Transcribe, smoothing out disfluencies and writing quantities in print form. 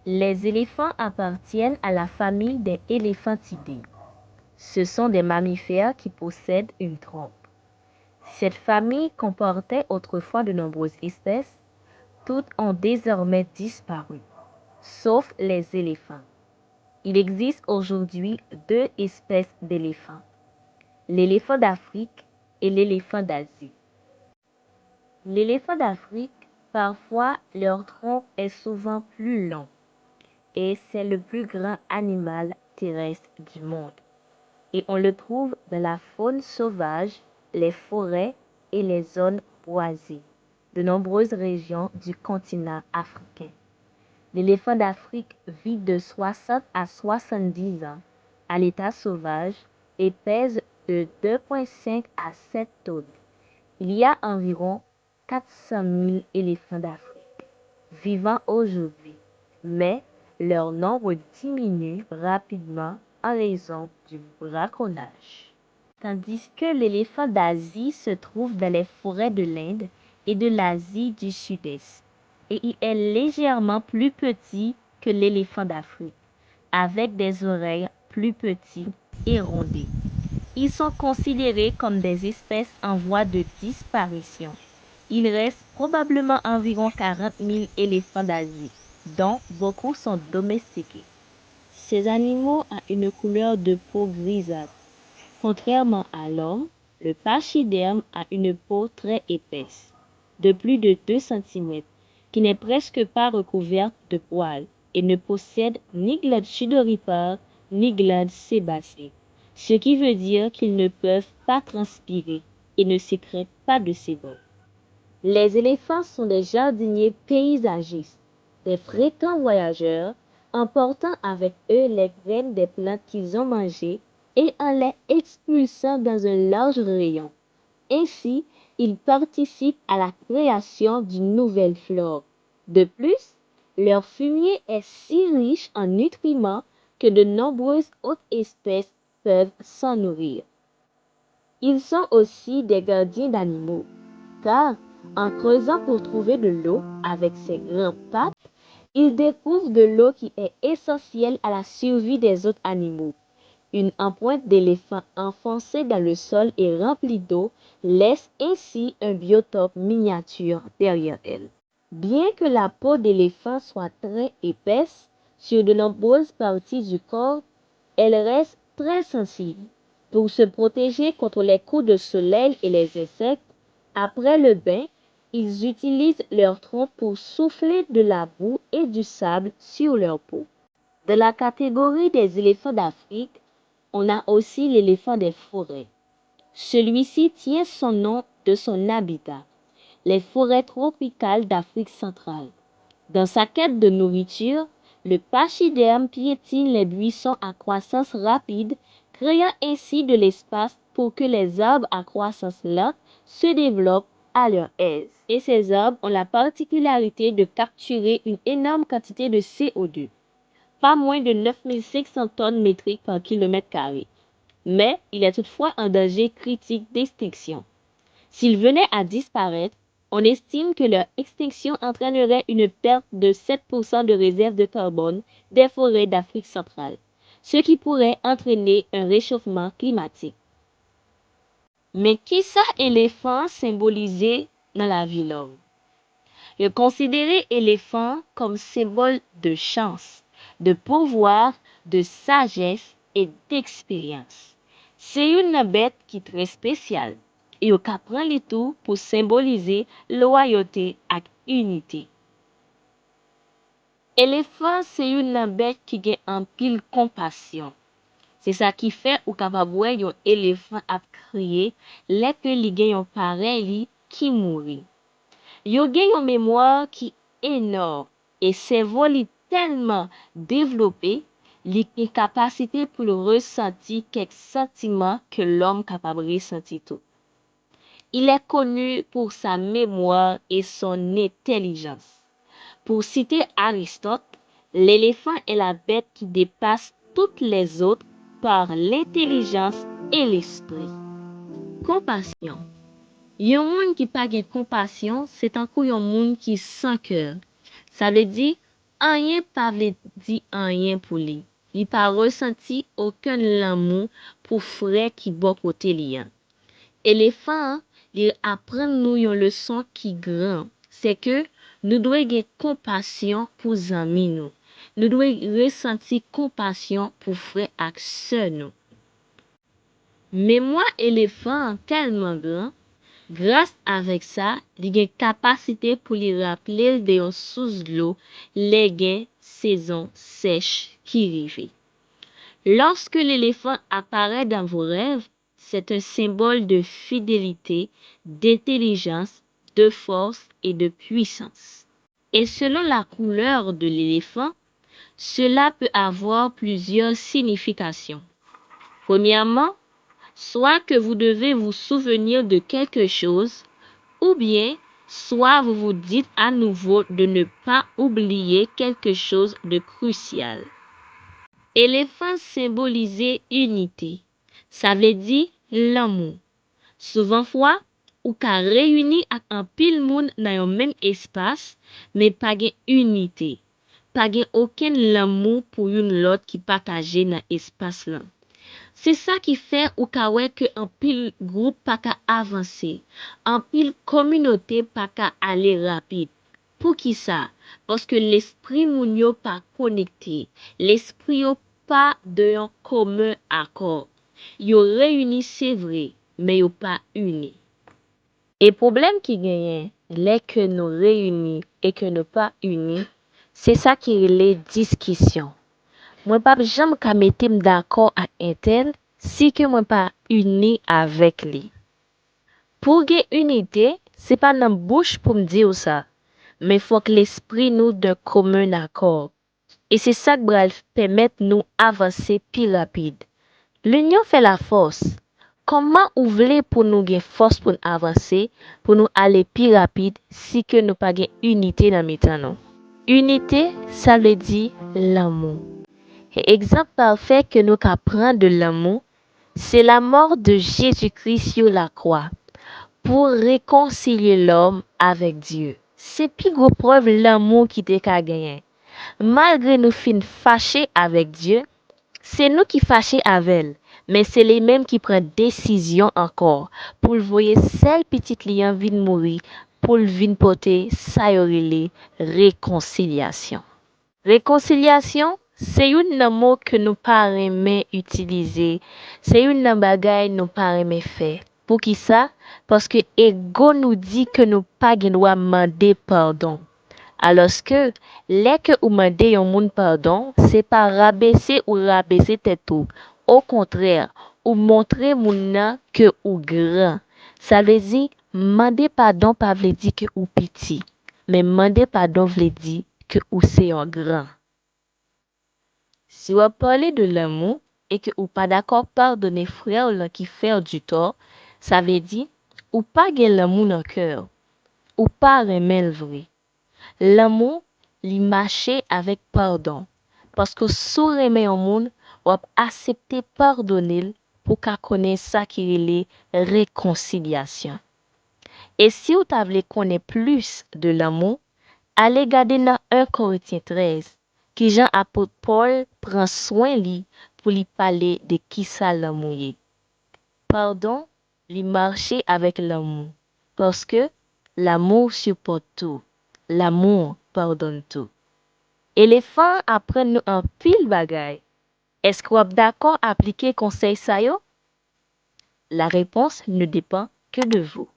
Les éléphants appartiennent à la famille des Éléphantidae. Ce sont des mammifères qui possèdent une trompe. Cette famille comportait autrefois de nombreuses espèces. Toutes ont désormais disparu, sauf les éléphants. Il existe aujourd'hui deux espèces d'éléphants, l'éléphant d'Afrique et l'éléphant d'Asie. L'éléphant d'Afrique, parfois leur tronc est souvent plus long et c'est le plus grand animal terrestre du monde. Et on le trouve dans la faune sauvage, les forêts et les zones boisées de nombreuses régions du continent africain. L'éléphant d'Afrique vit de 60 à 70 ans à l'état sauvage et pèse de 2,5 à 7 tonnes. Il y a environ 400 000 éléphants d'Afrique vivant aujourd'hui, mais leur nombre diminue rapidement en raison du braconnage. Tandis que l'éléphant d'Asie se trouve dans les forêts de l'Inde et de l'Asie du Sud-Est, et il est légèrement plus petit que l'éléphant d'Afrique, avec des oreilles plus petites et rondées. Ils sont considérés comme des espèces en voie de disparition. Il reste probablement environ 40 000 éléphants d'Asie, dont beaucoup sont domestiqués. Ces animaux ont une couleur de peau grisâtre. Contrairement à l'homme, le pachyderme a une peau très épaisse, de plus de 2 cm, qui n'est presque pas recouverte de poils et ne possède ni glandes sudoripares ni glandes sébacées, ce qui veut dire qu'ils ne peuvent pas transpirer et ne sécrètent pas de sébum. Les éléphants sont des jardiniers paysagistes, des fréquents voyageurs, emportant avec eux les graines des plantes qu'ils ont mangées et en les expulsant dans un large rayon. Ainsi, ils participent à la création d'une nouvelle flore. De plus, leur fumier est si riche en nutriments que de nombreuses autres espèces peuvent s'en nourrir. Ils sont aussi des gardiens d'animaux, car en creusant pour trouver de l'eau avec ses grandes pattes, ils découvrent de l'eau qui est essentielle à la survie des autres animaux. Une empreinte d'éléphant enfoncée dans le sol et remplie d'eau laisse ainsi un biotope miniature derrière elle. Bien que la peau d'éléphant soit très épaisse sur de nombreuses parties du corps, elle reste très sensible. Pour se protéger contre les coups de soleil et les insectes, après le bain, ils utilisent leur tronc pour souffler de la boue et du sable sur leur peau. Dans la catégorie des éléphants d'Afrique, on a aussi l'éléphant des forêts. Celui-ci tient son nom de son habitat, les forêts tropicales d'Afrique centrale. Dans sa quête de nourriture, le pachyderme piétine les buissons à croissance rapide, créant ainsi de l'espace pour que les arbres à croissance lente se développent à leur aise. Et ces arbres ont la particularité de capturer une énorme quantité de CO2, pas moins de 9500 tonnes métriques par kilomètre carré. Mais il est toutefois en danger critique d'extinction. S'ils venaient à disparaître, on estime que leur extinction entraînerait une perte de 7% de réserves de carbone des forêts d'Afrique centrale, ce qui pourrait entraîner un réchauffement climatique. Mais qui ça éléphant symbolisé dans la vie l'homme? Je considérais éléphant comme symbole de chance, de pouvoir, de sagesse et d'expérience. C'est une bête qui est très spéciale et au cap prend les tout pour symboliser loyauté et unité. Éléphant, c'est une bête qui a en pile compassion. C'est ça qui fait ou capable voir un éléphant à crier, les que li gen yon pareil qui mourit. Yo gen yon mémoire qui énorme et cerveau li tellement développé, li gen capacité pour le ressentir quelques sentiments que l'homme capable ressentir tout. Il est connu pour sa mémoire et son intelligence. Pour citer Aristote, l'éléphant est la bête qui dépasse toutes les autres par l'intelligence et l'esprit. Compassion. Yon moun qui pa gen compassion, c'est un coup yon moun qui sans cœur. Ça veut dire, rien pa vle di rien pour lui. Il pas ressenti aucun l'amour pour frère qui bon côté li. Éléphant, il apprend nous une leçon qui grand. C'est que nous devons avoir compassion pour amis nous. Nous devons ressentir compassion pour frère et sœur nous. Mais moi, éléphant tellement grand, grâce avec ça, il a une capacité pour lui rappeler de sous l'eau les gains saison sèche qui arrivent. Lorsque l'éléphant apparaît dans vos rêves, c'est un symbole de fidélité, d'intelligence, de force et de puissance. Et selon la couleur de l'éléphant, cela peut avoir plusieurs significations. Premièrement, soit que vous devez vous souvenir de quelque chose, ou bien soit vous vous dites à nouveau de ne pas oublier quelque chose de crucial. Éléphant symbolisait unité. Ça veut dire l'amour. Souvent fois, ou ka réuni ak un pile moun dans un même espace, mais pas gen unité. Pas gen aucun l'amour pour une l'autre qui partage dans espace là. C'est ça qui fait ou ka wè que un pile groupe pas ka avancer, un pile communauté pas ka aller rapide. Pour qui ça? Parce que l'esprit moun yo pas connecté. L'esprit yo pas de un commun accord. Yo réuni c'est vrai, mais yo pas unis. Et problème qui gagne, les que nous réunis et que nous pas unis, c'est ça qui est les discussions. Moi pas jamais ka mette d'accord avec un tel si que moi pas uni avec lui. Pour gagner unité, c'est pas dans bouche pour me dire ça, mais faut que l'esprit nous d'un commun accord. Et c'est ça qui va permettre nous avancer plus rapide. L'union fait la force. Comment ouvrir pour nous gagner force pour avancer, pour nous aller plus rapide si que nous pas gagner unité dans mitan nous. Unité, ça veut dire l'amour. Et exemple parfait que nous apprenons de l'amour, c'est la mort de Jésus-Christ sur la croix pour réconcilier l'homme avec Dieu. C'est plus gros preuve l'amour qui t'est qu'à gagner. Malgré nous fin fâchés avec Dieu, c'est nous qui fâchés avec elle, mais c'est les mêmes qui prennent décision encore pour le voyer celle petite lien vin mourir pour le vin porter ça réconciliation. Réconciliation, c'est une mot que nous pas aimer utiliser, c'est une bagaille nous pas aimer faire. Pour qui ça? Parce que ego nous dit que nous pas doit demander pardon. Alors que les que ou demander un monde pardon, c'est pas rabaisser ou rabaisser tête tout. Au contraire, ou montrer moun que ou grand. Ça veut dire demander pardon pas veut dire que ou petit, mais demander pardon veut dire que ou c'est un grand. Si vous parlez de l'amour et que ou pas d'accord pardonner frère ou qui fait du tort, ça veut dire ou pas gen l'amour dans cœur, ou pas aimer le vrai. L'amour, li marcher avec pardon. Parce que sous aimer un monde, ou accepter pardonner pour qu'à connaître ça qui est réconciliation. Et si vous voulez connaître plus de l'amour, allez garder dans 1 Corinthiens 13, qui Jean apôtre Paul prend soin lui pour lui parler de qui ça l'amour est. Pardon, lui marcher avec l'amour. Parce que l'amour supporte tout. L'amour pardonne tout. Éléphant apprend nous un pile bagay. Est-ce que vous êtes d'accord à appliquer conseil ça yo? La réponse ne dépend que de vous.